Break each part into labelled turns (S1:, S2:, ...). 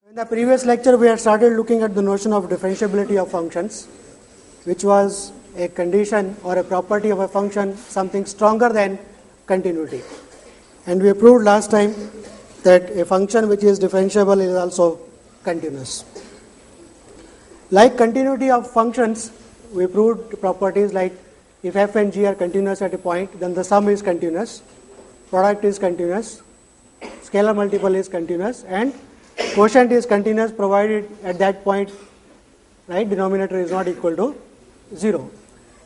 S1: In the previous lecture, we had started looking at the notion of differentiability of functions, which was a condition or a property of a function, something stronger than continuity. And we proved last time that a function which is differentiable is also continuous. Like continuity of functions, we proved properties like if f and g are continuous at a point, then the sum is continuous, product is continuous, scalar multiple is continuous, and quotient is continuous provided at that point, right, denominator is not equal to 0.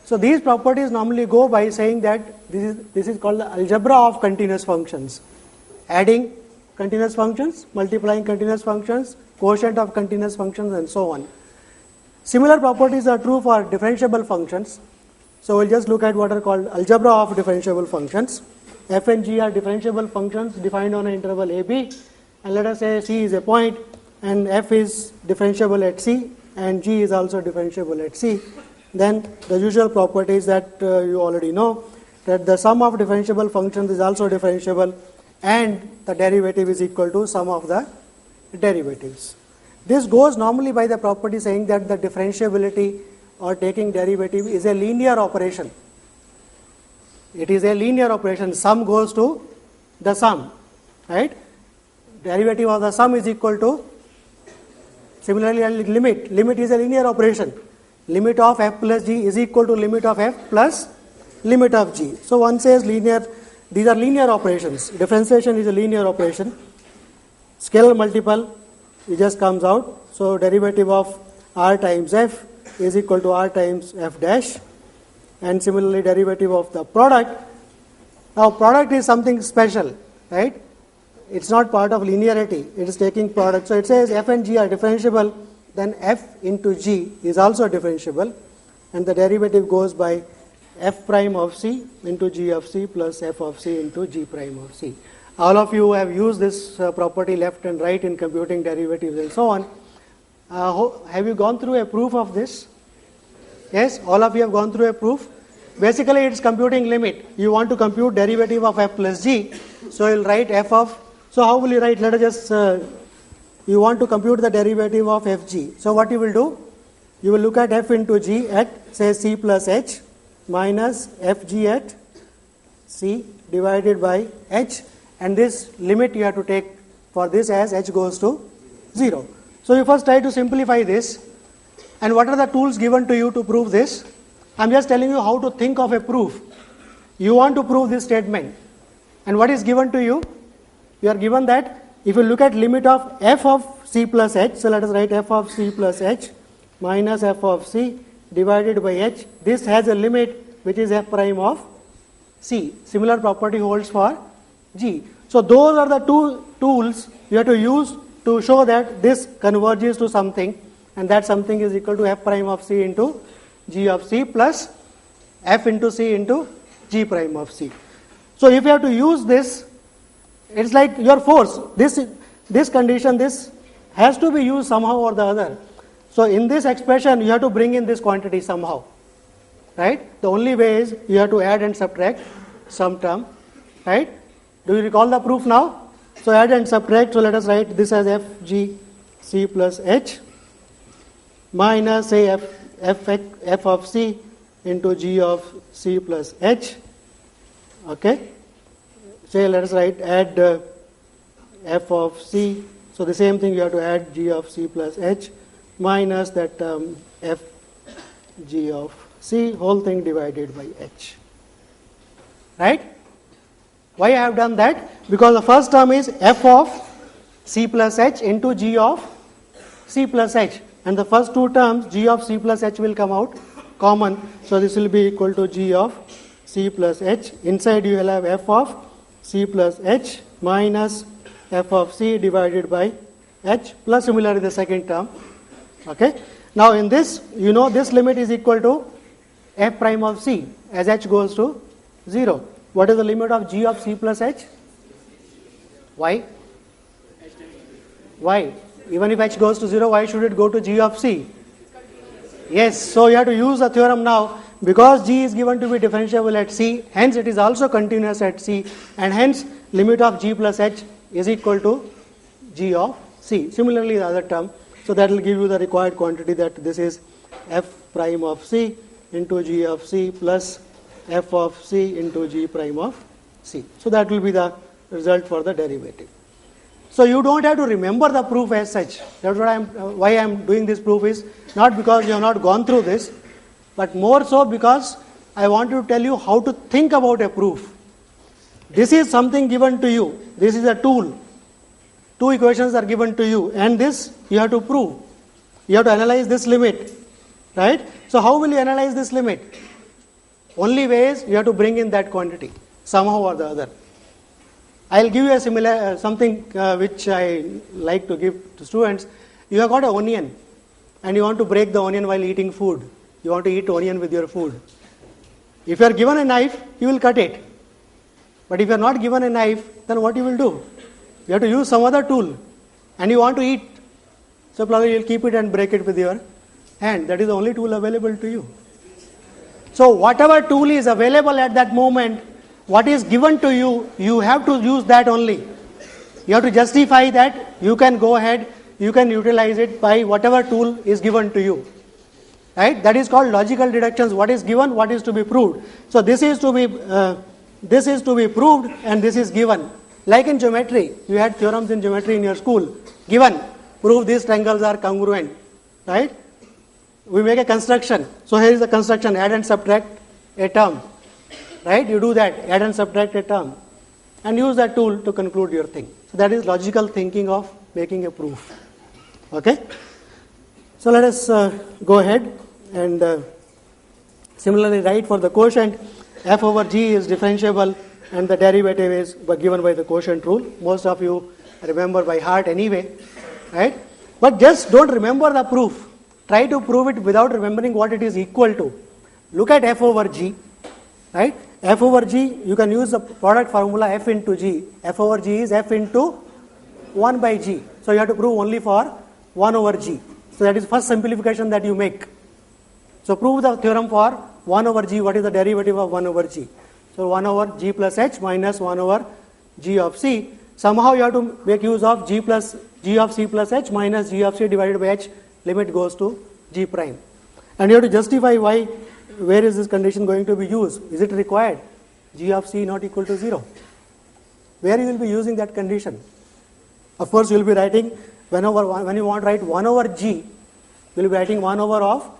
S1: So these properties normally go by saying that this is called the algebra of continuous functions. Adding continuous functions, multiplying continuous functions, quotient of continuous functions, and so on. Similar properties are true for differentiable functions. So we'll just look at what are called algebra of differentiable functions. F and g are differentiable functions defined on an interval ab, and let us say c is a point and f is differentiable at c and g is also differentiable at c. Then the usual properties that you already know, that the sum of differentiable functions is also differentiable and the derivative is equal to sum of the derivatives. This goes normally by the property saying that the differentiability or taking derivative is a linear operation. It is a linear operation. Sum goes to the sum, right? Derivative of the sum is equal to, similarly limit. Limit is a linear operation. Limit of f plus g is equal to limit of f plus limit of g. So one says linear, these are linear operations. Differentiation is a linear operation. Scalar multiple, it just comes out. So derivative of r times f is equal to r times f dash. And similarly derivative of the product. Now product is something special, right? It's not part of linearity, it is taking product. So it says f and g are differentiable, then f into g is also differentiable, and the derivative goes by f prime of c into g of c plus f of c into g prime of c. All of you have used this property left and right in computing derivatives and so on. Have you gone through a proof of this? Yes, all of you have gone through a proof. Basically it's computing limit. You want to compute derivative of f plus g, so you'll write f of, so how will you write? Let us just, you want to compute the derivative of fg. So what you will do? You will look at f into g at say c plus h minus fg at c divided by h, and this limit you have to take for this as h goes to 0. So you first try to simplify this. And what are the tools given to you to prove this? I am just telling you how to think of a proof. You want to prove this statement. And what is given to you? You are given that if you look at limit of f of c plus h, so let us write f of c plus h minus f of c divided by h. This has a limit which is f prime of c. Similar property holds for g. So those are the two tools you have to use to show that this converges to something, and that something is equal to f prime of c into g of c plus f into c into g prime of c. So if you have to use this, it's like your force. This condition, this has to be used somehow or the other. So in this expression, you have to bring in this quantity somehow, right? The only way is you have to add and subtract some term, right? Do you recall the proof now? So add and subtract. So let us write this as f g c plus h minus say f of c into g of c plus h. Okay. Say let us write add f of c. So the same thing you have to add g of c plus h minus that term f g of c whole thing divided by h. Right? Why I have done that? Because the first term is f of c plus h into g of c plus h. And the first two terms g of c plus h will come out common. So this will be equal to g of c plus h. Inside you will have f of c plus h minus f of c divided by h plus similarly the second term. Okay. Now in this, you know this limit is equal to f prime of c as h goes to 0. What is the limit of g of c plus h? Why? Why? Even if h goes to 0, why should it go to g of c? Yes, so you have to use the theorem now. Because g is given to be differentiable at c, hence it is also continuous at c, and hence limit of g plus h is equal to g of C. Similarly, the other term. So that will give you the required quantity, that this is f prime of C into g of C plus f of C into g prime of C. So that will be the result for the derivative. So you don't have to remember the proof as such. That's what why I am doing this proof is not because you have not gone through this, but more so because I want to tell you how to think about a proof. This is something given to you. This is a tool. Two equations are given to you, and this you have to prove. You have to analyze this limit, right? So how will you analyze this limit? Only way is you have to bring in that quantity somehow or the other. I'll give you a similar something which I like to give to students. You have got an onion, and you want to break the onion while eating food. You want to eat onion with your food. If you are given a knife, you will cut it. But if you are not given a knife, then what you will do? You have to use some other tool, and you want to eat. So probably you will keep it and break it with your hand. That is the only tool available to you. So whatever tool is available at that moment, what is given to you, you have to use that only. You have to justify that. You can go ahead, you can utilize it by whatever tool is given to you. Right? That is called logical deductions. What is given, what is to be proved. So this is to be proved, and this is given. Like in geometry, you had theorems in geometry in your school. Given, prove these triangles are congruent. Right? We make a construction. So here is the construction, add and subtract a term. Right? You do that, add and subtract a term, and use that tool to conclude your thing. So that is logical thinking of making a proof. Okay? So let us go ahead and similarly write for the quotient. F over g is differentiable, and the derivative is given by the quotient rule. Most of you remember by heart anyway, right? But just don't remember the proof. Try to prove it without remembering what it is equal to. Look at f over g, right? F over g, you can use the product formula f into g. F over g is f into 1 by g. So you have to prove only for 1 over g. So that is first simplification that you make. So prove the theorem for 1 over g. What is the derivative of 1 over g? So 1 over g plus h minus 1 over g of c. Somehow you have to make use of g of c plus h minus g of c divided by h. Limit goes to g prime. And you have to justify why, where is this condition going to be used? Is it required? G of c not equal to 0. Where you will be using that condition? Of course, you will be writing, when you want to write 1 over g, you will be writing 1 over of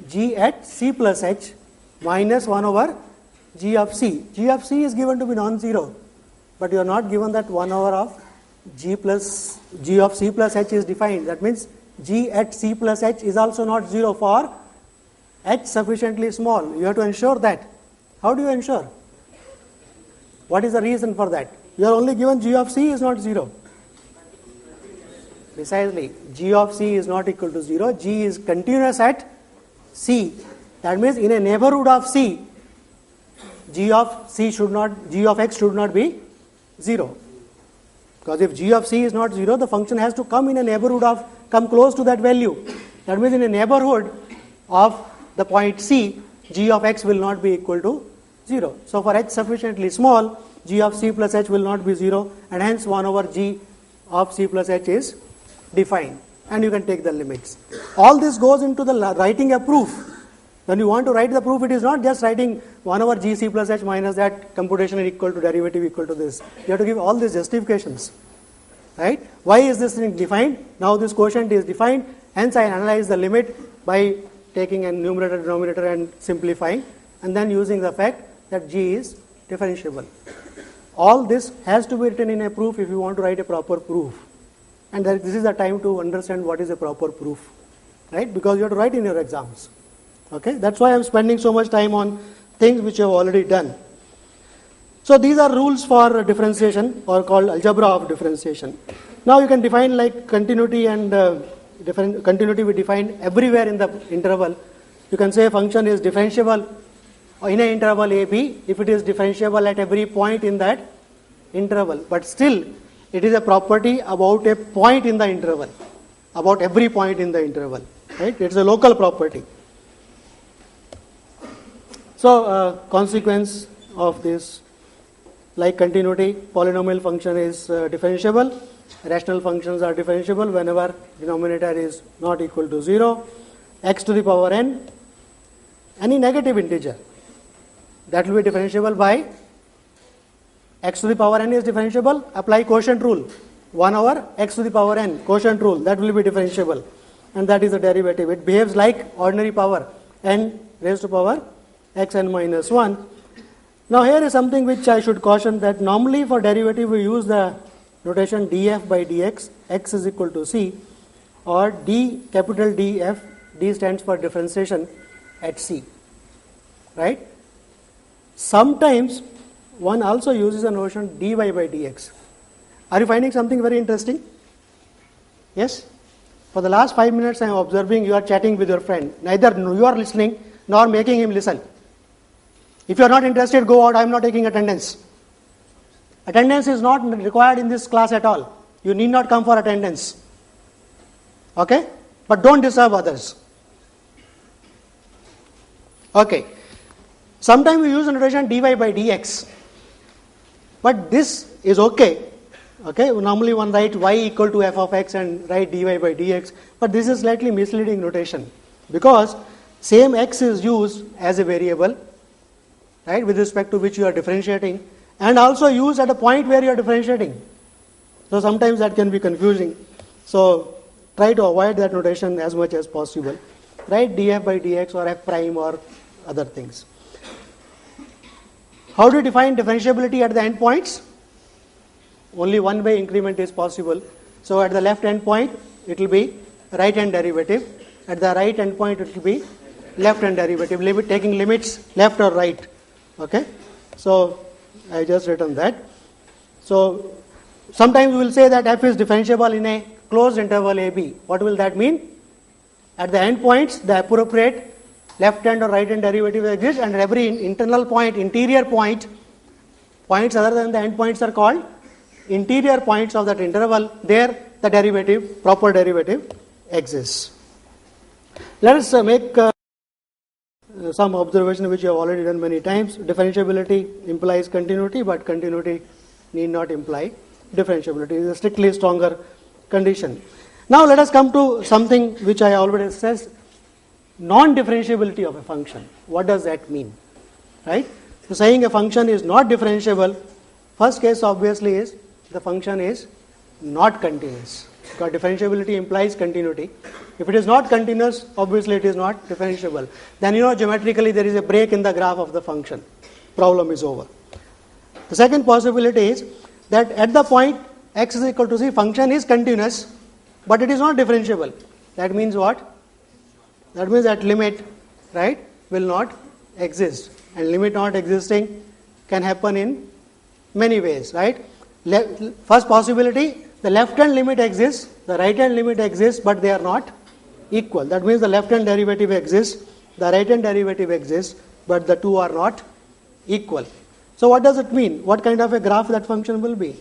S1: g at c plus h minus 1 over g of c. G of c is given to be non-zero, but you are not given that 1 over of g of c plus h is defined. That means g at c plus h is also not 0 for h sufficiently small. You have to ensure that. How do you ensure? What is the reason for that? You are only given g of c is not 0. Precisely, g of c is not equal to 0. G is continuous at c. That means in a neighborhood of c, g of x should not be 0. Because if g of c is not 0, the function has to come in a neighborhood of, come close to that value. That means in a neighborhood of the point c, g of x will not be equal to 0. So for h sufficiently small, g of c plus h will not be 0, and hence 1 over g of c plus h is defined. And you can take the limits. All this goes into the writing a proof. When you want to write the proof, it is not just writing 1 over g c plus h minus that computation equal to derivative equal to this. You have to give all these justifications. Right? Why is this thing defined? Now this quotient is defined, hence I analyze the limit by taking a numerator denominator and simplifying, and then using the fact that g is differentiable. All this has to be written in a proof if you want to write a proper proof. And this is the time to understand what is a proper proof. Right? Because you have to write in your exams. Okay? That's why I am spending so much time on things which you have already done. So these are rules for differentiation, or called algebra of differentiation. Now you can define like continuity, and continuity we define everywhere in the interval. You can say a function is differentiable in an interval a, b if it is differentiable at every point in that interval. But still, it is a property about a point in the interval, about every point in the interval. Right? It's a local property. So consequence of this, like continuity, polynomial function is differentiable rational functions are differentiable whenever denominator is not equal to 0. X to the power n, any negative integer, that will be differentiable by x to the power n is differentiable, apply quotient rule, 1 over x to the power n, quotient rule, that will be differentiable, and that is the derivative. It behaves like ordinary power, n raised to power xn minus 1. Now here is something which I should caution, that normally for derivative we use the notation df by dx, x is equal to c, or d, capital Df, d stands for differentiation at c, right? Sometimes one also uses a notion dy by dx. Are you finding something very interesting? Yes? For the last 5 minutes I am observing you are chatting with your friend. Neither you are listening nor making him listen. If you are not interested, go out. I am not taking attendance. Attendance is not required in this class at all. You need not come for attendance. Okay? But don't disturb others. Okay. Sometimes we use the notation dy by dx. But this is okay. Okay, normally one write y equal to f of x and write dy by dx, but this is slightly misleading notation, because same x is used as a variable, right, with respect to which you are differentiating, and also used at a point where you are differentiating. So sometimes that can be confusing. So try to avoid that notation as much as possible. Write df by dx or f prime or other things. How do you define differentiability at the endpoints? Only one way increment is possible. So at the left end point it will be right hand derivative. At the right end point it will be left hand derivative, taking limits left or right. Okay. So I just written that. So sometimes we will say that f is differentiable in a closed interval AB. What will that mean? At the endpoints the appropriate left hand or right hand derivative exists, and every internal point, interior point, points other than the endpoints are called interior points of that interval, there the derivative, proper derivative exists. Let us make some observation which you have already done many times. Differentiability implies continuity, but continuity need not imply differentiability. It is a strictly stronger condition. Now let us come to something which I already stressed, non-differentiability of a function. What does that mean? Right? So saying a function is not differentiable, first case obviously is the function is not continuous, because differentiability implies continuity. If it is not continuous, obviously it is not differentiable. Then geometrically there is a break in the graph of the function. Problem is over. The second possibility is that at the point x is equal to c, function is continuous, but it is not differentiable. That means what? That means that limit, right, will not exist. And limit not existing can happen in many ways, right? First possibility, the left hand limit exists, the right hand limit exists, but they are not equal. That means the left hand derivative exists, the right hand derivative exists, but the two are not equal. So what does it mean? What kind of a graph that function will be?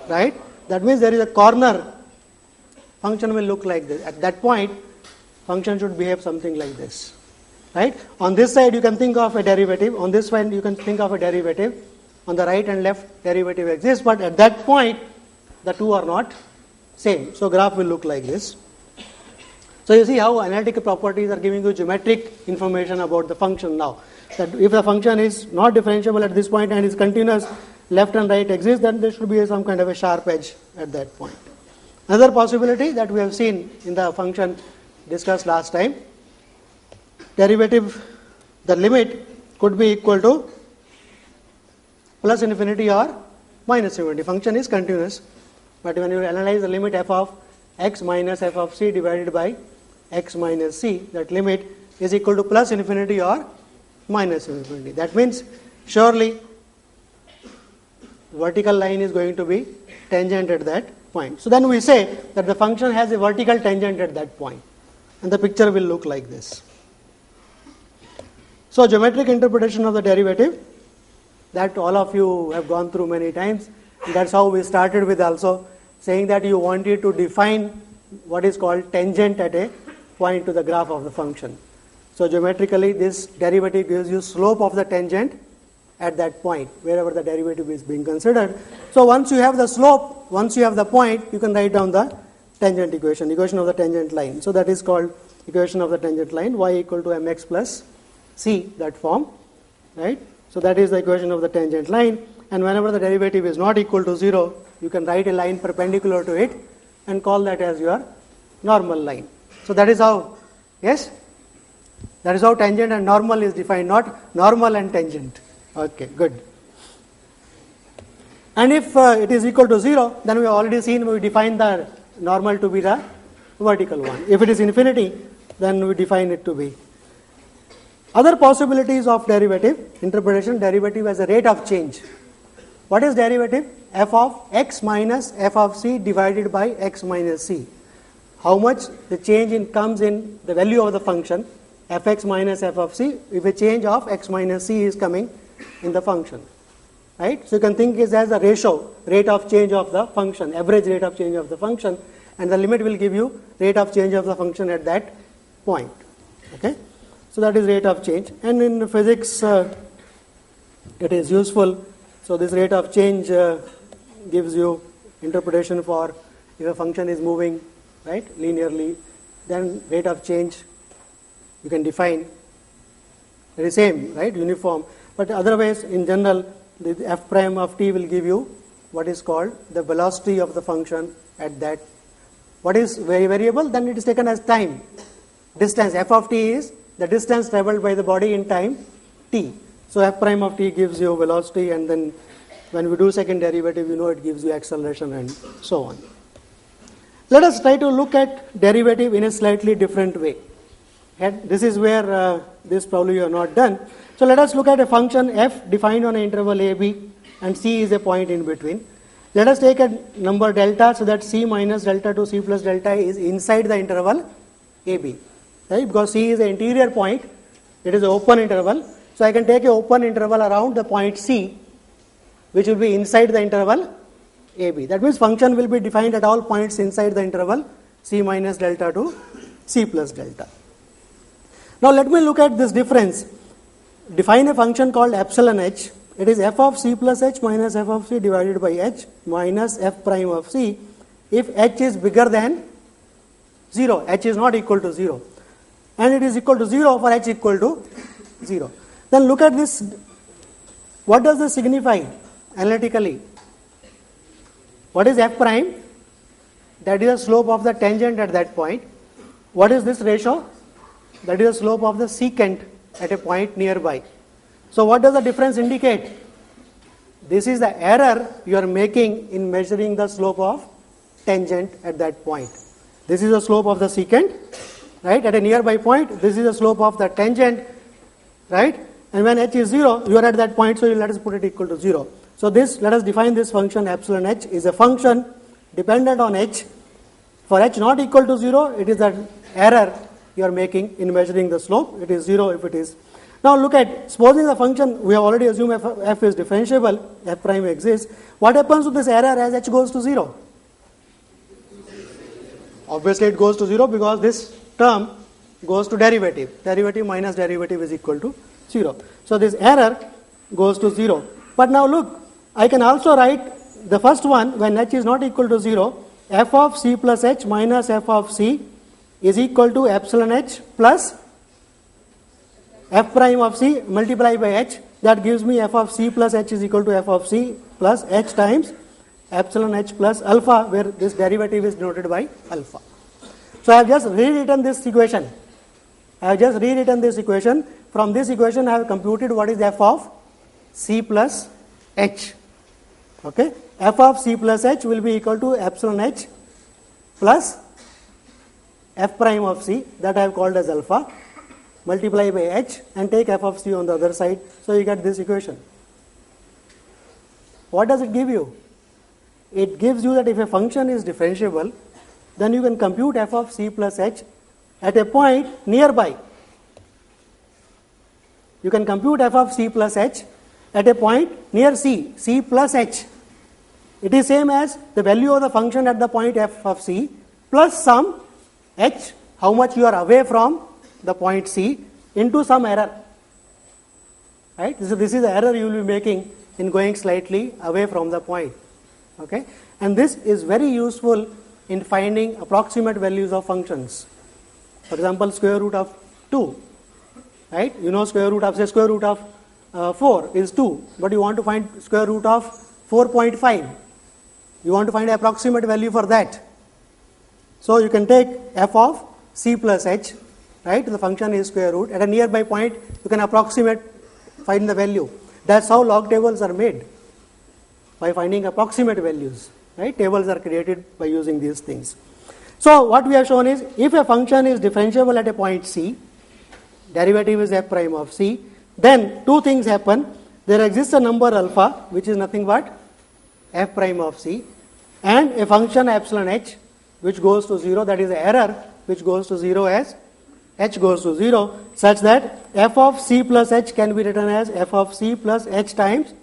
S1: Right? That means there is a corner, function will look like this. At that point, function should behave something like this. Right? On this side you can think of a derivative, on this side you can think of a derivative, on the right and left derivative exists, but at that point the two are not same. So graph will look like this. So you see how analytic properties are giving you geometric information about the function now. That if the function is not differentiable at this point and is continuous, left and right exist, then there should be some kind of a sharp edge at that point. Another possibility that we have seen in the function discussed last time, derivative, the limit could be equal to plus infinity or minus infinity. Function is continuous, but when you analyze the limit f of x minus f of c divided by x minus c, that limit is equal to plus infinity or minus infinity. That means surely vertical line is going to be tangent at that point. So then we say that the function has a vertical tangent at that point, and the picture will look like this. So geometric interpretation of the derivative, that all of you have gone through many times. That's how we started with also saying that you wanted to define what is called tangent at a point to the graph of the function. So geometrically this derivative gives you slope of the tangent at that point, wherever the derivative is being considered. So once you have the slope, once you have the point, you can write down the tangent equation, equation of the tangent line. So that is called equation of the tangent line, y equal to mx plus c, that form, right? So that is the equation of the tangent line, and whenever the derivative is not equal to 0, you can write a line perpendicular to it and call that as your normal line. So that is how, yes? That is how tangent and normal is defined, not normal and tangent. Okay, good. And if it is equal to 0, then we have already seen we define the normal to be the vertical one. If it is infinity, then we define it to be. Other possibilities of derivative, interpretation, derivative as a rate of change. What is derivative? F of x minus f of c divided by x minus c. How much the change in comes in the value of the function, fx minus f of c, if a change of x minus c is coming in the function. Right? So you can think it as a ratio, rate of change of the function, average rate of change of the function, and the limit will give you rate of change of the function at that point. Okay? So that is rate of change. And in physics, it is useful. So this rate of change gives you interpretation for if a function is moving, right, linearly, then rate of change you can define the same, right, uniform. But otherwise, in general, the f prime of t will give you what is called the velocity of the function at that. What is very variable? Then it is taken as time. Distance, f of t is the distance traveled by the body in time t. So f prime of t gives you velocity, and then when we do second derivative, you know it gives you acceleration and so on. Let us try to look at derivative in a slightly different way. And this is where this probably you have not done. So let us look at a function f defined on an interval a, b, and c is a point in between. Let us take a number delta so that c minus delta to c plus delta is inside the interval a, b. Right? Because c is an interior point, it is an open interval. So I can take an open interval around the point c, which will be inside the interval a, b. That means function will be defined at all points inside the interval c minus delta to c plus delta. Now let me look at this difference. Define a function called epsilon h. It is f of c plus h minus f of c divided by h minus f prime of c if h is bigger than 0. H is not equal to 0. And it is equal to 0 for h equal to 0. Then look at this. What does this signify analytically? What is f prime? That is the slope of the tangent at that point. What is this ratio? That is the slope of the secant at a point nearby. So what does the difference indicate? This is the error you are making in measuring the slope of tangent at that point. This is the slope of the secant, right, at a nearby point. This is the slope of the tangent, right, and when h is 0, you are at that point, so let us put it equal to 0. So this, let us define this function epsilon h is a function dependent on h. For h not equal to 0, it is an error you are making in measuring the slope. It is 0 if it is. Now look at, supposing the function, we have already assumed f is differentiable, f prime exists. What happens to this error as h goes to 0? Obviously it goes to 0 because this term goes to derivative. Derivative minus derivative is equal to 0. So this error goes to 0. But now look, I can also write the first one when h is not equal to 0, f of c plus h minus f of c is equal to epsilon h plus f prime of c multiplied by h. That gives me f of c plus h is equal to f of c plus h times epsilon h plus alpha, where this derivative is denoted by alpha. So I have just rewritten this equation. From this equation I have computed what is f of c plus h. Okay, f of c plus h will be equal to epsilon h plus f prime of c, that I have called as alpha, multiply by h and take f of c on the other side. So you get this equation. What does it give you? It gives you that if a function is differentiable, then you can compute f of c plus h at a point nearby. You can compute f of c plus h at a point near c, c plus h. It is same as the value of the function at the point f of c plus some h, how much you are away from the point c, into some error. right? This is the error you will be making in going slightly away from the point, okay? And this is very useful in finding approximate values of functions. For example, square root of 2, right? You know square root of, say square root of 4 is 2, but you want to find square root of 4.5. You want to find an approximate value for that. So you can take f of c plus h, right? The function is square root. At a nearby point, you can approximate, find the value. That's how log tables are made, by finding approximate values, right? Tables are created by using these things. So what we have shown is, if a function is differentiable at a point c, derivative is f prime of c, then two things happen. There exists a number alpha, which is nothing but f prime of c, and a function epsilon h, which goes to 0, that is the error, which goes to 0 as h goes to 0, such that f of c plus h can be written as f of c plus h times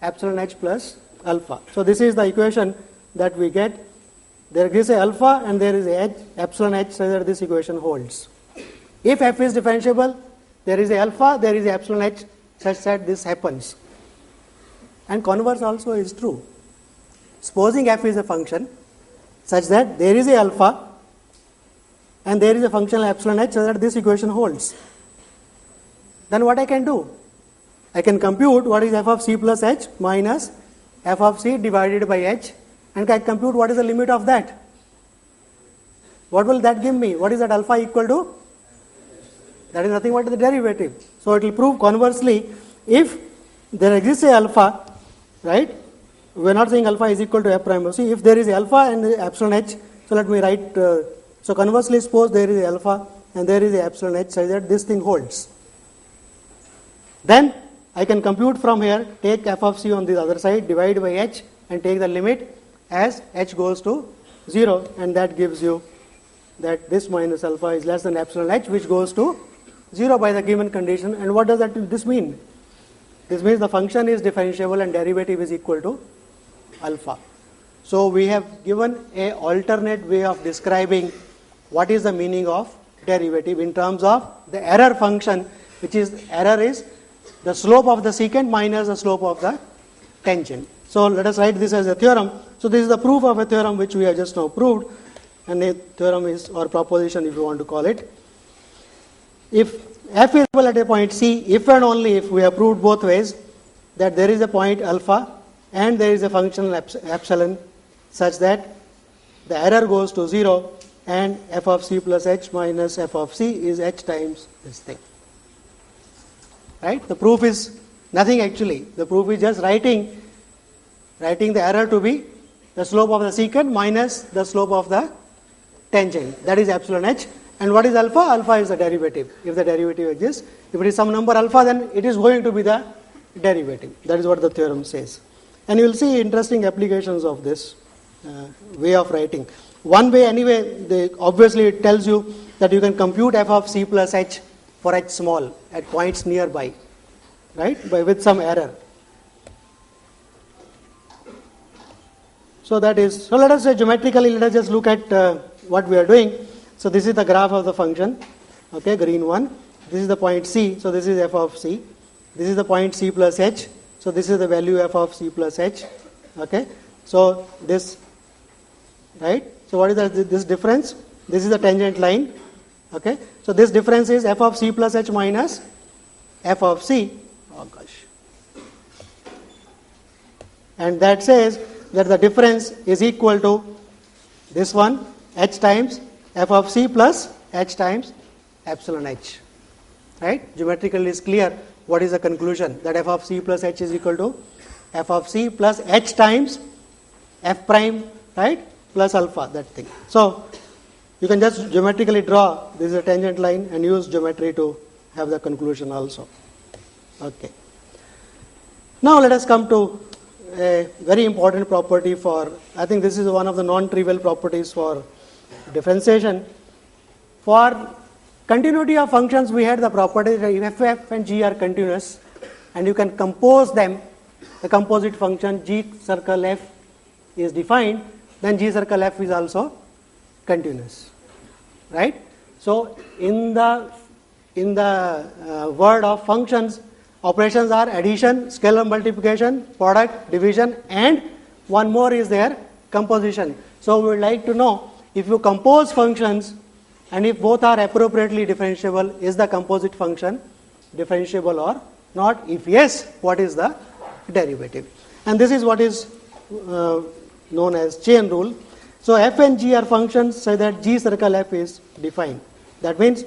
S1: epsilon h plus alpha. So this is the equation that we get. There is a alpha and there is a h, epsilon h, so that this equation holds. If f is differentiable, there is a alpha, there is a epsilon h, such that this happens. And converse also is true. Supposing f is a function such that there is a alpha and there is a functional epsilon h, so that this equation holds. Then what I can do? I can compute what is f of c plus h minus f of c divided by h, and can compute what is the limit of that. What will that give me? What is that alpha equal to? That is nothing but the derivative. So it will prove conversely, if there exists a alpha, right? We are not saying alpha is equal to f prime of c. If there is alpha and the epsilon h, so let me write, so conversely suppose there is alpha and there is a epsilon h, so that this thing holds. Then I can compute from here, take f of c on the other side, divide by h, and take the limit as h goes to 0, and that gives you that this minus alpha is less than epsilon h, which goes to 0 by the given condition. And what does this mean? This means the function is differentiable and derivative is equal to alpha. So we have given a alternate way of describing what is the meaning of derivative in terms of the error function, which is, error is the slope of the secant minus the slope of the tangent. So let us write this as a theorem. So this is the proof of a theorem which we have just now proved, and a theorem is, or proposition if you want to call it. If f is equal at a point c, if and only if we have proved both ways, that there is a point alpha and there is a functional epsilon, such that the error goes to 0 and f of c plus h minus f of c is h times this thing. Right? The proof is nothing actually. The proof is just writing the error to be the slope of the secant minus the slope of the tangent. That is epsilon h. And what is alpha? Alpha is the derivative. If the derivative exists, if it is some number alpha, then it is going to be the derivative. That is what the theorem says. And you will see interesting applications of this way of writing. One way anyway, obviously it tells you that you can compute f of c plus h for h small at points nearby, right, with some error. So that is, so let us say geometrically, let us just look at what we are doing. So this is the graph of the function, okay, green one. This is the point c, so this is f of c. This is the point c plus h, so this is the value f of c plus h, okay. So this, right, so what is this difference? This is the tangent line, okay. So this difference is f of c plus h minus f of c, oh gosh. And that says that the difference is equal to this one, h times f of c plus h times epsilon h, right? Geometrically is clear. What is the conclusion? That f of c plus h is equal to f of c plus h times f prime, right, plus alpha, that thing. So you can just geometrically draw, this is a tangent line, and use geometry to have the conclusion also. Okay. Now let us come to a very important property for, I think this is one of the non-trivial properties for differentiation. For continuity of functions, we had the property that if f and g are continuous and you can compose them, the composite function g circle f is defined, then g circle f is also continuous, right? So in the world of functions, Operations are addition, scalar multiplication, product, division, and one more is there, composition. So we would like to know, if you compose functions and if both are appropriately differentiable, is the composite function differentiable or not? If yes, what is the derivative? And this is what is known as chain rule. So f and g are functions so that G circle f is defined. That means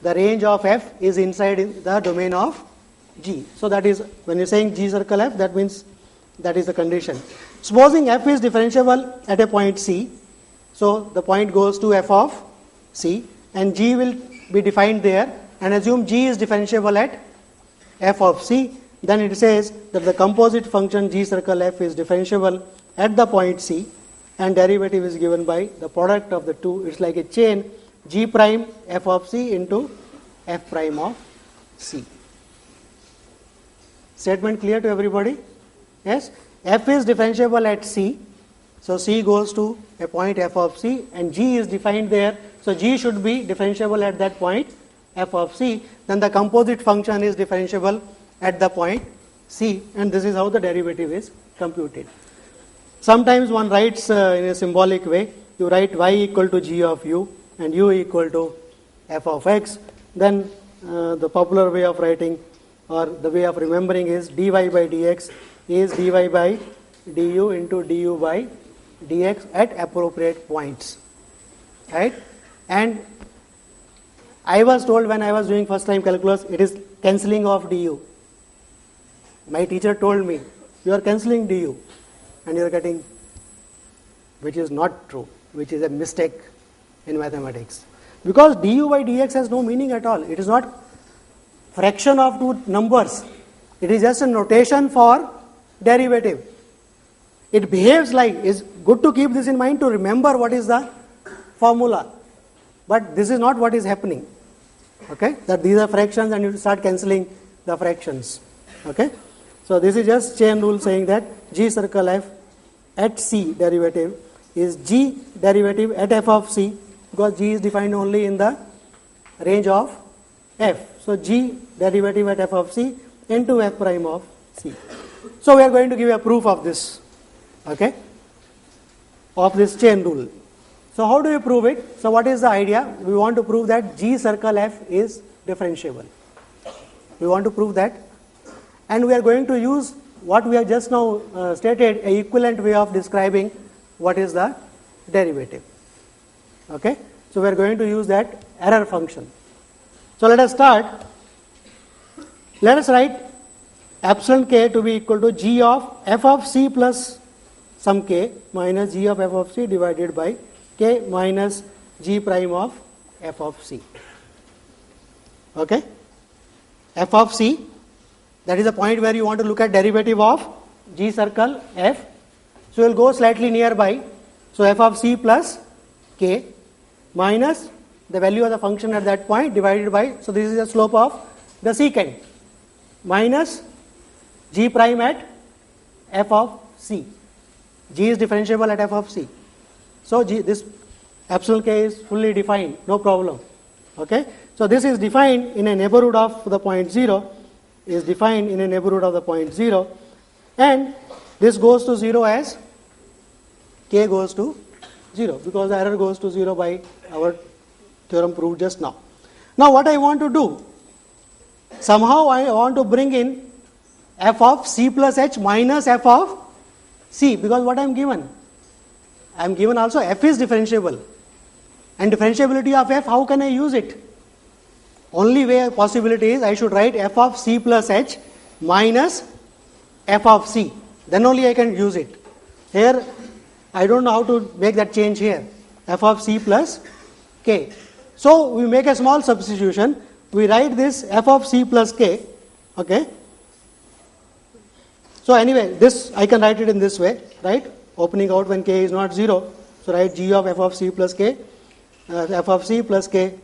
S1: the range of f is inside the domain of G. So that is, when you are saying G circle f, that means that is the condition. Supposing f is differentiable at a point C, so the point goes to f of C and G will be defined there, and assume G is differentiable at f of C, then it says that the composite function G circle f is differentiable at the point C, and derivative is given by the product of the two. It's like a chain, G prime f of C into f prime of C. Statement clear to everybody? Yes? F is differentiable at C, so C goes to a point f of C, and G is defined there, so G should be differentiable at that point f of C. Then the composite function is differentiable at the point C, and this is how the derivative is computed. Sometimes one writes in a symbolic way. You write y equal to g of u and u equal to f of x. Then the popular way of writing, or the way of remembering, is dy by dx is dy by du into du by dx at appropriate points, right? And I was told when I was doing first time calculus, it is cancelling of du. My teacher told me, you are cancelling du and you are getting, which is not true, which is a mistake in mathematics. Because du by dx has no meaning at all. It is not fraction of two numbers. It is just a notation for derivative. It behaves like, it's good to keep this in mind to remember what is the formula. But this is not what is happening. Okay, that these are fractions and you start cancelling the fractions. Okay, so this is just chain rule saying that G circle f at C derivative is G derivative at f of C, because G is defined only in the range of f. So G derivative at f of C into f prime of C. So we are going to give a proof of this, okay, of this chain rule. So how do you prove it? So what is the idea? We want to prove that G circle f is differentiable. We want to prove that, and we are going to use what we have just now stated, a equivalent way of describing what is the derivative. Okay, so we are going to use that error function. So let us start. Let us write epsilon k to be equal to G of f of C plus some k minus G of f of C divided by k minus G prime of f of C. Okay, f of C, that is the point where you want to look at derivative of G circle f. So we will go slightly nearby. So f of C plus k minus the value of the function at that point divided by, so this is the slope of the secant, minus G prime at f of C. G is differentiable at f of C. So G, this epsilon k is fully defined, no problem. Okay, so this is defined in a neighborhood of the point 0, is defined in a neighborhood of the point 0, and this goes to 0 as k goes to 0, because the error goes to 0 by our theorem proved just now. Now what I want to do, somehow I want to bring in f of C plus h minus f of C, because what I am given? I am given also f is differentiable, and differentiability of f, how can I use it? Only way possibility is I should write f of C plus h minus f of C, then only I can use it. Here I don't know how to make that change here, f of C plus k. So we make a small substitution, we write this f of C plus k, okay. So anyway, this I can write it in this way, right, opening out when k is not 0, so write G of f of C plus k, f of C plus k,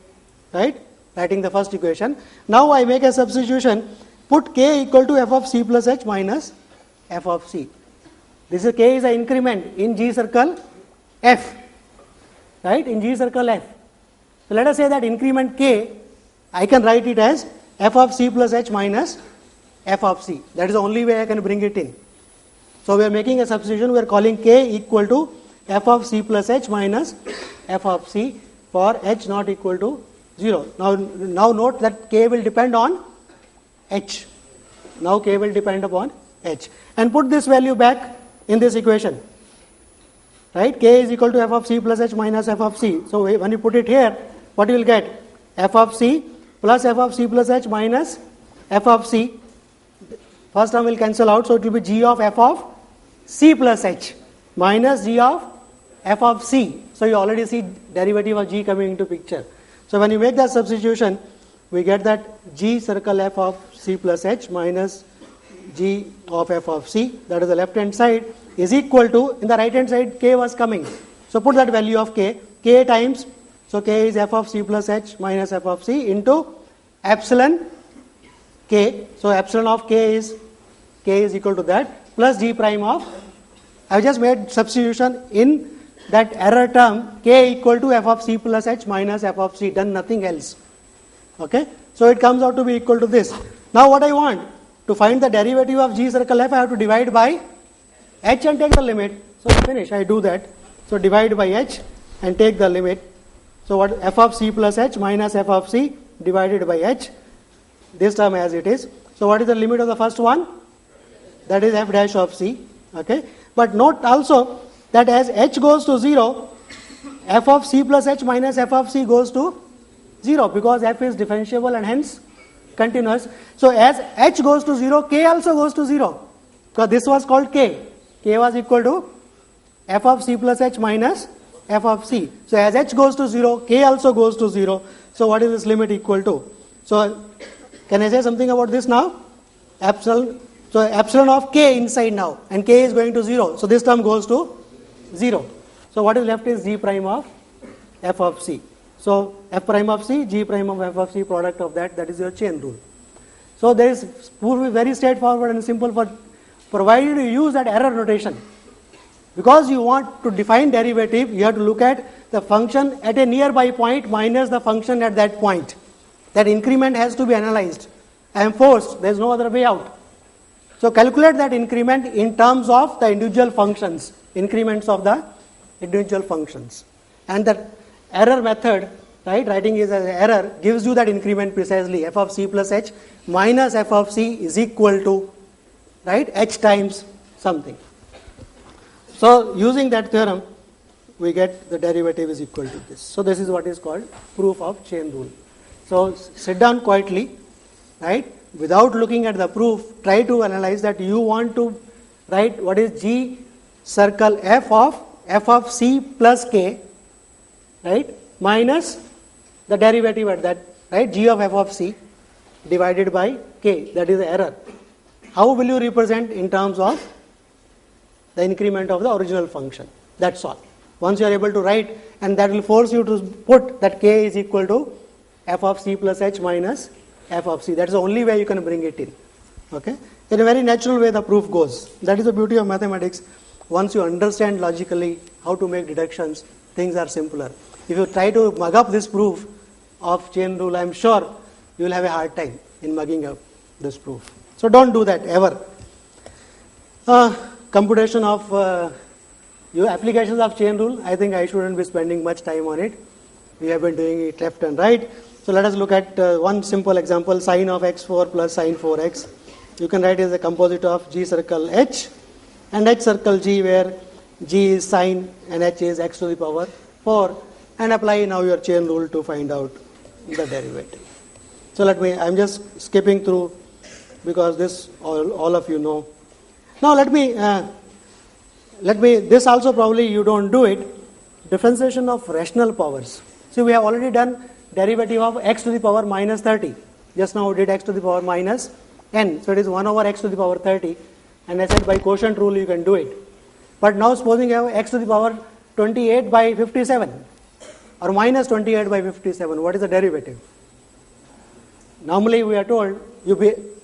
S1: right, writing the first equation. Now I make a substitution, put k equal to f of C plus h minus f of C. This is k is an increment in G circle f, right, in G circle f. So let us say that increment k, I can write it as f of C plus h minus f of c. That is the only way I can bring it in. So we are making a substitution. We are calling k equal to f of c plus h minus f of c for h not equal to 0. Now note that k will depend on h. Now k will depend upon h. And put this value back in this equation. Right? K is equal to f of c plus h minus f of c. So when you put it here, what you will get? F of c plus f of c plus h minus f of c. First term will cancel out, so it will be g of f of c plus h minus g of f of c. So you already see derivative of g coming into picture. So when you make that substitution, we get that g circle f of c plus h minus g of f of c, that is the left hand side, is equal to, in the right hand side k was coming. So put that value of k times, so k is f of c plus h minus f of c into epsilon k. So epsilon of k is equal to that plus g prime of, I have just made substitution in that error term k equal to f of c plus h minus f of c, done nothing else. Okay, so it comes out to be equal to this. Now what I want to find the derivative of g circle f, I have to divide by h and take the limit. So finish, I do that. So divide by h and take the limit. So what, f of c plus h minus f of c divided by h, this term as it is. So what is the limit of the first one? That is f dash of c. Okay, but note also that as h goes to 0, f of c plus h minus f of c goes to 0 because f is differentiable and hence continuous. So as h goes to 0, k also goes to 0 because this was called k. K was equal to f of c plus h minus f of c. So as h goes to 0, k also goes to 0. So what is this limit equal to? So can I say something about this now? Epsilon. So epsilon of k inside now, and k is going to 0. So this term goes to 0. So what is left is g prime of f of c. So f prime of c, g prime of f of c, product of that is your chain rule. So there is very straightforward and simple, for provided you use that error notation. Because you want to define derivative, you have to look at the function at a nearby point minus the function at that point. That increment has to be analyzed. I am forced, there is no other way out. So calculate that increment in terms of the individual functions, increments of the individual functions. And that error method, right, writing is as an error, gives you that increment precisely. F of c plus h minus f of c is equal to, right, h times something. So using that theorem, we get the derivative is equal to this. So this is what is called proof of chain rule. So sit down quietly, right, without looking at the proof, try to analyze that you want to write what is g circle f of c plus k, right, minus the derivative at that, right, g of f of c divided by k, that is the error. How will you represent in terms of the increment of the original function? That's all. Once you are able to write, and that will force you to put that k is equal to f of c plus h minus f of c. That is the only way you can bring it in. Okay? In a very natural way the proof goes. That is the beauty of mathematics. Once you understand logically how to make deductions, things are simpler. If you try to mug up this proof of chain rule, I am sure you will have a hard time in mugging up this proof. So don't do that ever. Computation of applications of chain rule, I think I shouldn't be spending much time on it. We have been doing it left and right. So let us look at one simple example, sine of x4 plus sine 4x. You can write as a composite of g circle h and h circle g, where g is sine and h is x to the power 4, and apply now your chain rule to find out the derivative. So I'm just skipping through because this all of you know. Now let me, this also probably you don't do it, differentiation of rational powers. So we have already done derivative of x to the power minus 30. Just now we did x to the power minus n. So it is 1 over x to the power 30. And I said by quotient rule you can do it. But now supposing you have x to the power 28 by 57 or minus 28 by 57. What is the derivative? Normally we are told you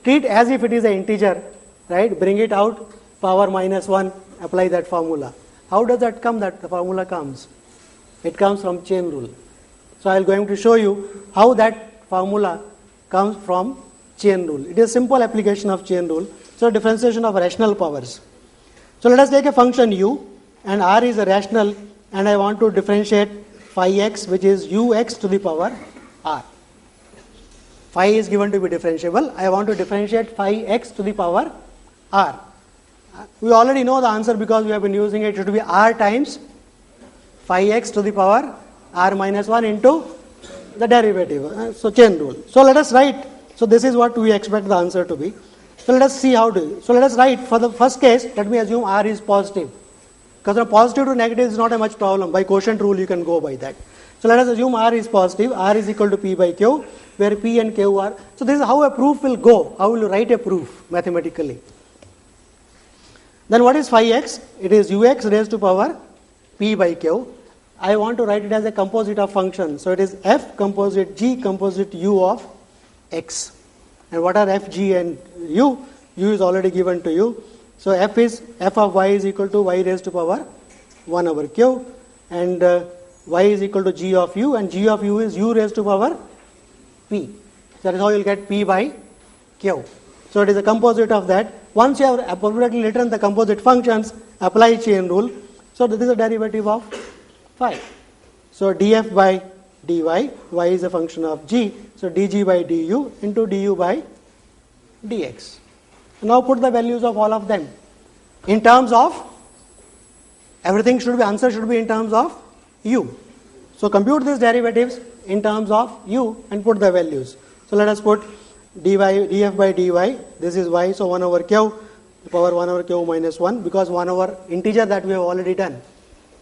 S1: treat as if it is an integer, right? Bring it out, power minus 1, apply that formula. How does that come, that the formula comes? It comes from chain rule. So I am going to show you how that formula comes from chain rule. It is simple application of chain rule. So differentiation of rational powers. So let us take a function u, and r is a rational, and I want to differentiate phi x, which is ux to the power r. Phi is given to be differentiable. I want to differentiate phi x to the power r. We already know the answer because we have been using it. It should be r times phi x to the power r minus 1 into the derivative. So chain rule. So let us write. So this is what we expect the answer to be. So let us see how to. So let us write for the first case. Let me assume r is positive, because from positive to negative is not a much problem. By quotient rule you can go by that. So let us assume r is positive. R is equal to p by q, where p and q are. So this is how a proof will go. How will you write a proof mathematically? Then what is phi x? It is ux raised to power p by q. I want to write it as a composite of functions. So it is f composite g composite u of x. And what are f, g and u? U is already given to you. So f of y is equal to y raised to power 1 over q, and y is equal to g of u, and g of u is u raised to power p. That is how you will get p by q. So it is a composite of that. Once you have appropriately written the composite functions, apply chain rule. So this is a derivative of phi. So df by dy, y is a function of g, so dg by du into du by dx. Now put the values of all of them in terms of, everything should be, answer should be in terms of u. So compute these derivatives in terms of u and put the values. So let us put df by dy, this is y, so 1 over q, the power 1 over q minus 1, because 1 over integer that we have already done.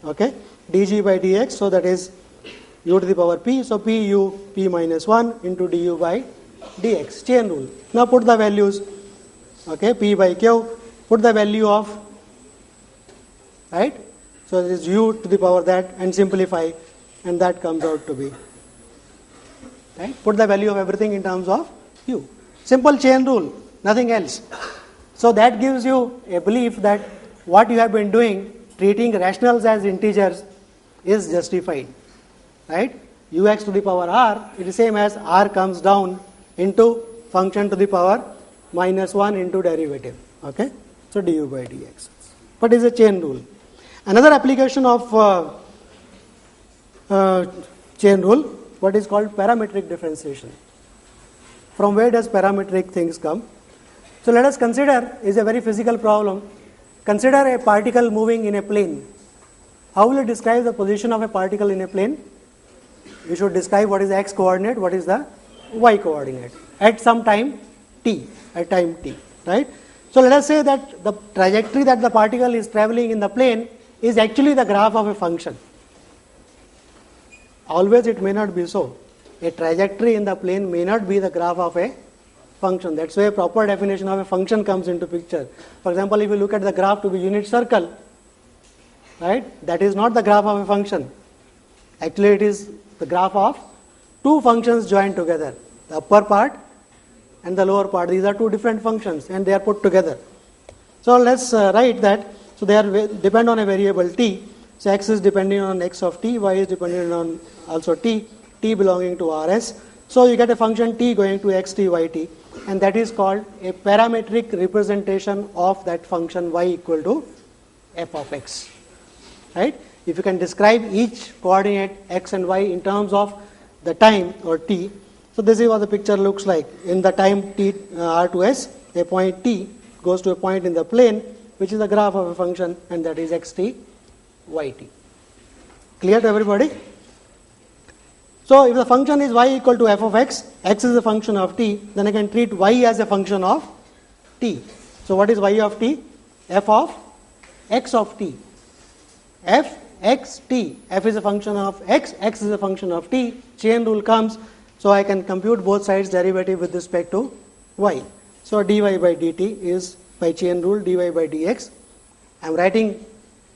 S1: Okay, dg by dx, so that is u to the power p, so p u p minus 1 into du by dx, chain rule. Now put the values, okay, p by q, put the value of, right, so this is u to the power that, and simplify, and that comes out to be, right, put the value of everything in terms of u. Simple chain rule, nothing else. So that gives you a belief that what you have been doing, treating rationals as integers, is justified. Right? Ux to the power r, it is same as r comes down into function to the power minus 1 into derivative. Okay? So du by dx. But it is a chain rule. Another application of chain rule, what is called parametric differentiation. From where does parametric things come? So let us consider, is a very physical problem. Consider a particle moving in a plane. How will you describe the position of a particle in a plane? You should describe what is the x coordinate, what is the y coordinate at some time t, at time t, right? So let us say that the trajectory that the particle is traveling in the plane is actually the graph of a function. Always it may not be so. A trajectory in the plane may not be the graph of a function. That's why a proper definition of a function comes into picture. For example, if you look at the graph to be unit circle, right, that is not the graph of a function. Actually it is the graph of two functions joined together, the upper part and the lower part. These are two different functions and they are put together. So let's write that. So they are depend on a variable t. So x is depending on x of t, y is dependent on also t, t belonging to rs. So you get a function t going to xt, yt, and that is called a parametric representation of that function y equal to f of x. Right? If you can describe each coordinate x and y in terms of the time or t, so this is what the picture looks like. In the time t r to s, a point t goes to a point in the plane which is the graph of a function, and that is xt, yt. Clear to everybody? So if the function is y equal to f of x, x is a function of t, then I can treat y as a function of t. So what is y of t? F of x of t. F x t. F is a function of x, x is a function of t. Chain rule comes, so I can compute both sides derivative with respect to y. So dy by dt is by chain rule dy by dx. I am writing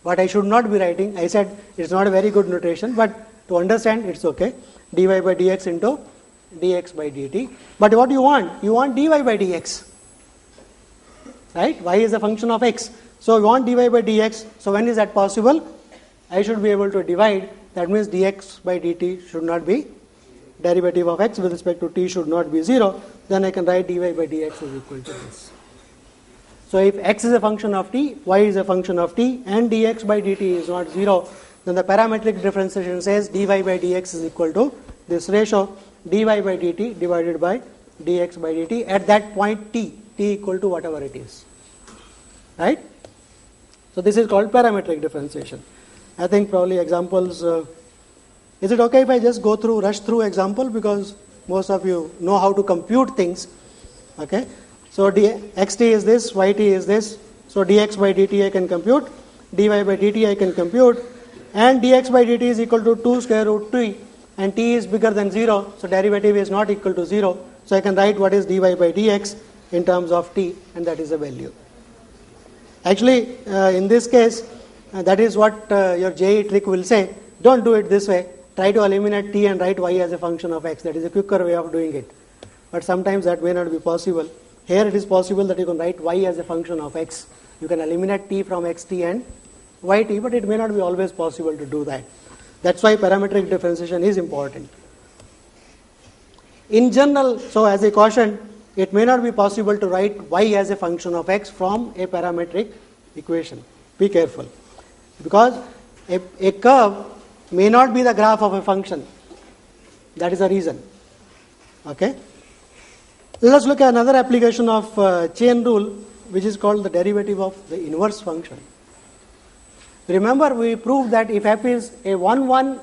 S1: what I should not be writing. I said it's not a very good notation, but to understand it's okay. Dy by dx into dx by dt. But what you want? You want dy by dx. Right? Y is a function of x. So we want dy by dx. So when is that possible? I should be able to divide. That means dx by dt should not be derivative of x with respect to t should not be 0, then I can write dy by dx is equal to this. So if x is a function of t, y is a function of t, and dx by dt is not 0, then the parametric differentiation says dy by dx is equal to this ratio dy by dt divided by dx by dt at that point t equal to whatever it is. Right? So this is called parametric differentiation. I think probably examples, is it okay if I just rush through example, because most of you know how to compute things. Okay? So xt is this, yt is this, so dx by dt I can compute, dy by dt I can compute, and dx by dt is equal to 2 square root t, and t is bigger than 0, so derivative is not equal to 0, so I can write what is dy by dx in terms of t, and that is the value. Actually, in this case, that is what your JEE trick will say. Don't do it this way. Try to eliminate t and write y as a function of x. That is a quicker way of doing it. But sometimes that may not be possible. Here it is possible that you can write y as a function of x. You can eliminate t from xt and yt, but it may not be always possible to do that. That's why parametric differentiation is important. In general, so as a caution, it may not be possible to write y as a function of x from a parametric equation. Be careful. Because a curve may not be the graph of a function. That is the reason. Okay? Let's look at another application of chain rule, which is called the derivative of the inverse function. Remember, we proved that if f is a 1-1,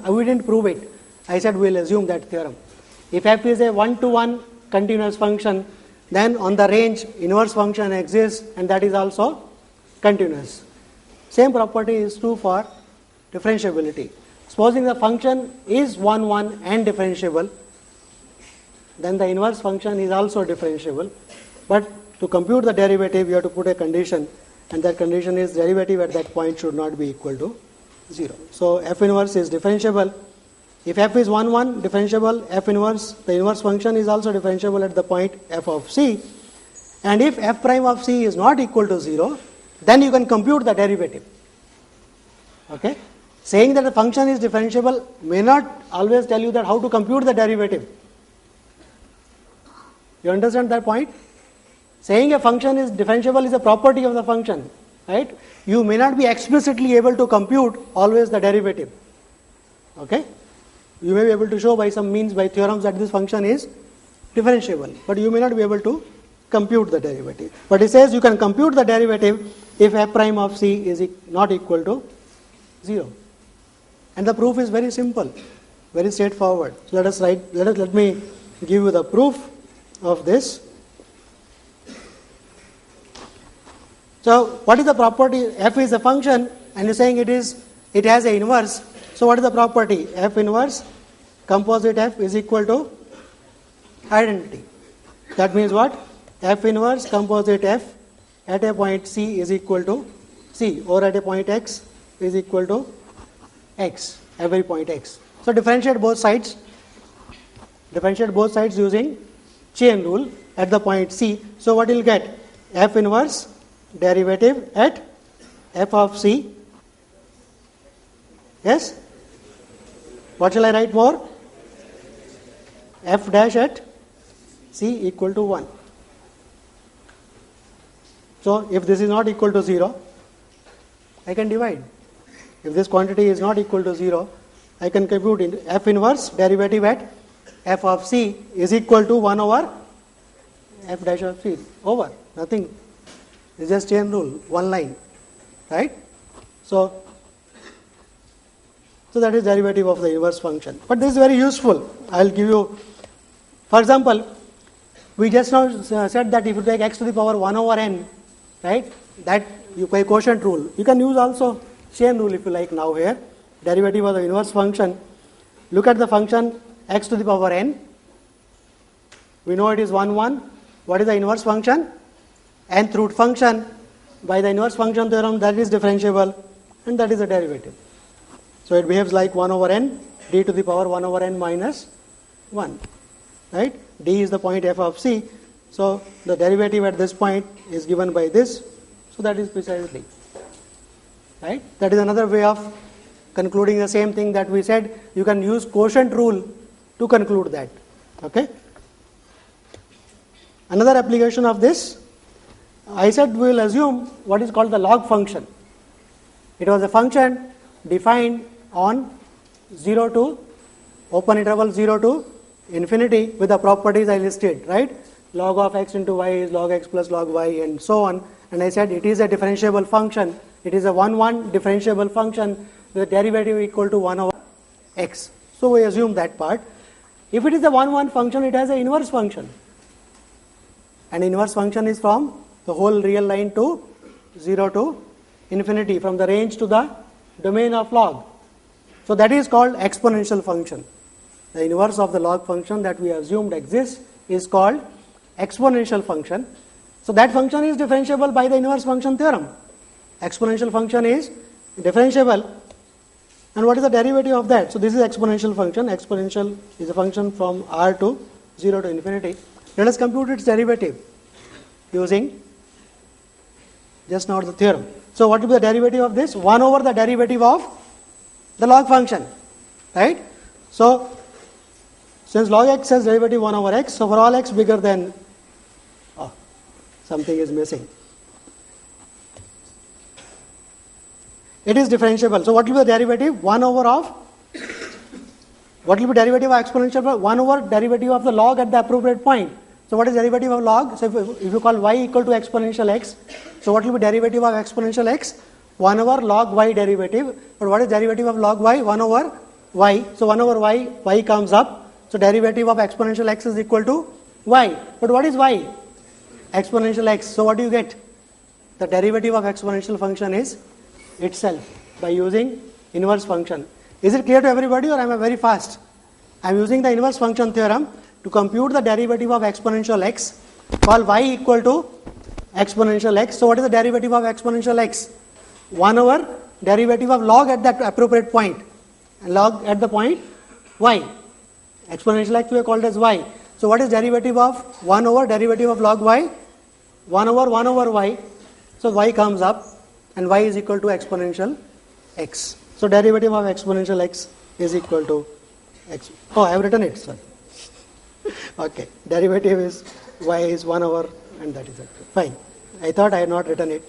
S1: we didn't prove it. I said we'll assume that theorem. If f is a 1-to-1 continuous function, then on the range inverse function exists, and that is also continuous. Same property is true for differentiability. Supposing the function is 1-1 and differentiable, then the inverse function is also differentiable. But to compute the derivative, you have to put a condition, and that condition is derivative at that point should not be equal to 0. So f inverse is differentiable. If f is 1-1 differentiable, f inverse, the inverse function is also differentiable at the point f of c. And if f prime of c is not equal to 0, then you can compute the derivative. Okay? Saying that the function is differentiable may not always tell you that how to compute the derivative. You understand that point? Saying a function is differentiable is a property of the function, right? You may not be explicitly able to compute always the derivative. Okay? You may be able to show by some means, by theorems, that this function is differentiable, but you may not be able to compute the derivative. But it says you can compute the derivative if f prime of c is not equal to 0. And the proof is very simple, very straightforward. So let me give you the proof of this. So what is the property? F is a function, and you're saying it has a inverse. So what is the property? F inverse composite f is equal to identity. That means what? F inverse composite f at a point c is equal to c, or at a point x is equal to x, every point x. So differentiate both sides. Differentiate both sides using chain rule at the point c. So what you'll get? F inverse derivative at f of c. Yes? What shall I write more? F dash at c equal to 1. So if this is not equal to 0, I can divide. If this quantity is not equal to 0, I can compute in f inverse derivative at f of c is equal to 1 over f dash of c. Over. Nothing. It's just chain rule, one line. Right? So that is derivative of the inverse function. But this is very useful. I will give you, for example, we just now said that if you take x to the power 1 over n, right, that you by quotient rule. You can use also chain rule if you like now here. Derivative of the inverse function. Look at the function x to the power n. We know it is 1, 1. What is the inverse function? Nth root function. By the inverse function theorem, that is differentiable, and that is the derivative. So it behaves like 1 over n, d to the power 1 over n minus 1. Right? D is the point f of c. So the derivative at this point is given by this. So that is precisely. Right? That is another way of concluding the same thing that we said. You can use quotient rule to conclude that. Okay. Another application of this, I said we will assume what is called the log function. It was a function defined on 0 to open interval 0 to infinity with the properties I listed, right? Log of x into y is log x plus log y and so on. And I said it is a differentiable function. It is a 1-1 differentiable function with derivative equal to 1 over x. So we assume that part. If it is a 1-1 function, it has an inverse function. And inverse function is from the whole real line to 0 to infinity, from the range to the domain of log. So that is called exponential function. The inverse of the log function that we assumed exists is called exponential function. So that function is differentiable by the inverse function theorem. Exponential function is differentiable. And what is the derivative of that? So this is exponential function. Exponential is a function from r to 0 to infinity. Let us compute its derivative using just now the theorem. So what will be the derivative of this? 1 over the derivative of the log function, right? So since log x has derivative 1 over x, so for all x bigger than, something is missing. It is differentiable. So what will be the derivative? 1 over of, what will be derivative of exponential? 1 over derivative of the log at the appropriate point. So what is derivative of log? So if you call y equal to exponential x, so what will be derivative of exponential x? 1 over log y derivative. But what is derivative of log y? 1 over y. So 1 over y comes up. So derivative of exponential x is equal to y. But what is y? Exponential x. So what do you get? The derivative of exponential function is itself by using inverse function. Is it clear to everybody, or am I very fast? I am using the inverse function theorem to compute the derivative of exponential x, call y equal to exponential x. So what is the derivative of exponential x? 1 over derivative of log at that appropriate point, and log at the point y. Exponential x we have called as y. So what is derivative of 1 over derivative of log y? 1 over y. So y comes up and y is equal to exponential x. So derivative of exponential x is equal to x. Oh, I have written it, sorry. Okay, derivative is y is 1 over, and that is it. Fine. I thought I had not written it.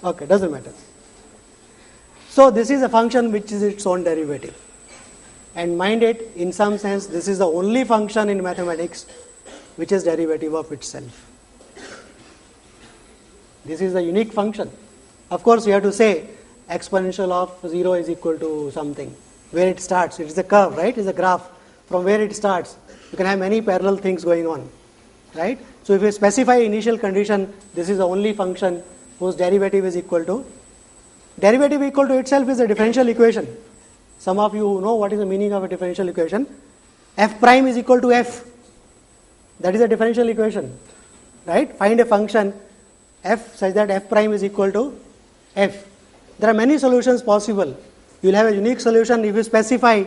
S1: Okay, doesn't matter. So this is a function which is its own derivative. And mind it, in some sense, this is the only function in mathematics which is derivative of itself. This is a unique function. Of course, you have to say exponential of 0 is equal to something. Where it starts, it is a curve, right? It is a graph. From where it starts, you can have many parallel things going on, right? So if you specify initial condition, this is the only function whose derivative is equal to. Derivative equal to itself is a differential equation. Some of you know what is the meaning of a differential equation. F prime is equal to f. That is a differential equation, right? Find a function f such that f prime is equal to f. There are many solutions possible. You will have a unique solution if you specify,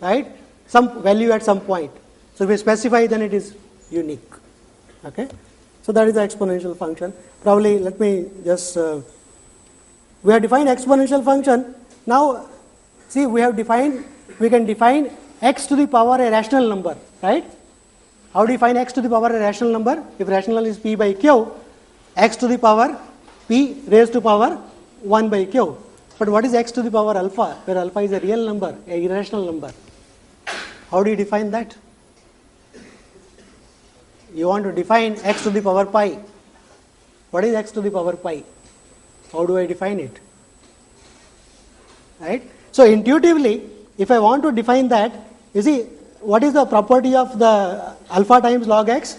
S1: right, some value at some point. So if you specify, then it is unique. Okay. So that is the exponential function. Probably let me just, we have defined exponential function. Now see, we can define x to the power a rational number, right? How do you define x to the power a rational number? If rational is p by q, x to the power p raised to power 1 by q. But what is x to the power alpha, where alpha is a real number, a irrational number? How do you define that? You want to define x to the power pi. What is x to the power pi? How do I define it? Right? So intuitively, if I want to define that, you see, what is the property of the alpha times log x?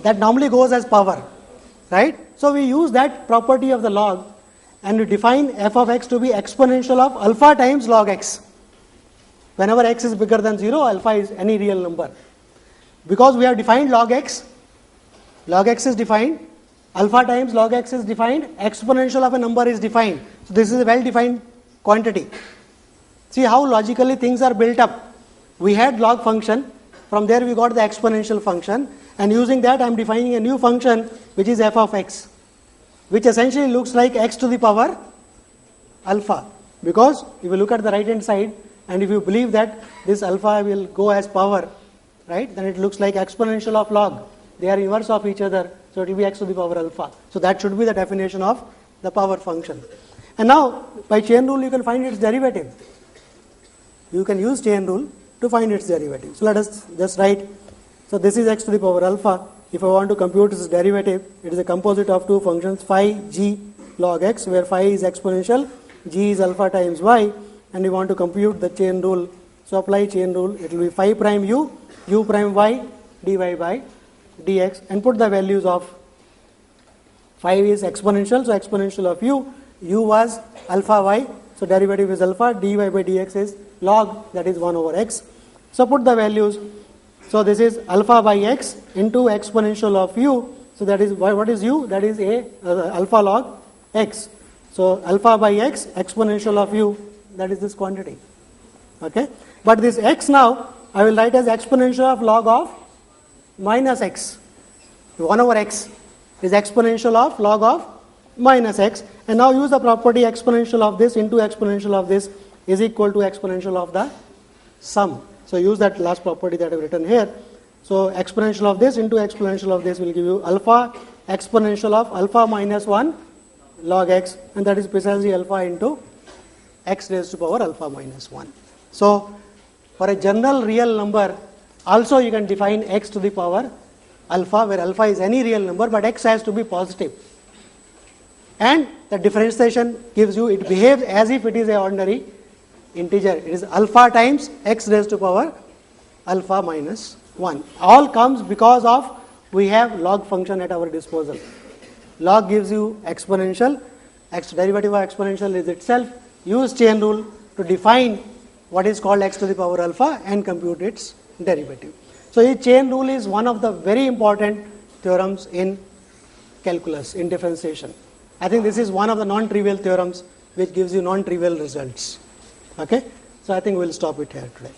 S1: That normally goes as power, right? So we use that property of the log and we define f of x to be exponential of alpha times log x. Whenever x is bigger than 0, alpha is any real number. Because we have defined log x is defined, alpha times log x is defined, exponential of a number is defined. So this is a well-defined quantity. See how logically things are built up. We had log function, from there we got the exponential function, and using that I am defining a new function which is f of x, which essentially looks like x to the power alpha. Because if you look at the right hand side, and if you believe that this alpha will go as power, right, then it looks like exponential of log. They are inverse of each other, so it will be x to the power alpha. So that should be the definition of the power function. And now, by chain rule, you can find its derivative. You can use chain rule to find its derivative. So let us just write, so this is x to the power alpha. If I want to compute its derivative, it is a composite of two functions, phi g log x, where phi is exponential, g is alpha times y, and we want to compute the chain rule. So apply chain rule, it will be phi prime u prime y, dy by dx, and put the values of phi is exponential, so exponential of u was alpha y, so derivative is alpha, dy by dx is log, that is 1 over x. So put the values, so this is alpha by x into exponential of u, so that is, what is u? That is alpha log x. So alpha by x exponential of u, that is this quantity. Okay, but this x now I will write as exponential of log of minus x. 1 over x is exponential of log of minus x, and now use the property exponential of this into exponential of this is equal to exponential of the sum. So use that last property that I have written here. So exponential of this into exponential of this will give you alpha exponential of alpha minus 1 log x, and that is precisely alpha into x raised to power alpha minus 1. So for a general real number, also you can define x to the power alpha, where alpha is any real number, but x has to be positive. And the differentiation gives you, it behaves as if it is an ordinary integer. It is alpha times x raised to power alpha minus 1. All comes because of we have log function at our disposal. Log gives you exponential, x derivative of exponential is itself. Use chain rule to define what is called x to the power alpha and compute its derivative. So this chain rule is one of the very important theorems in calculus, in differentiation. I think this is one of the non-trivial theorems which gives you non-trivial results. Okay, so I think we'll stop it here today.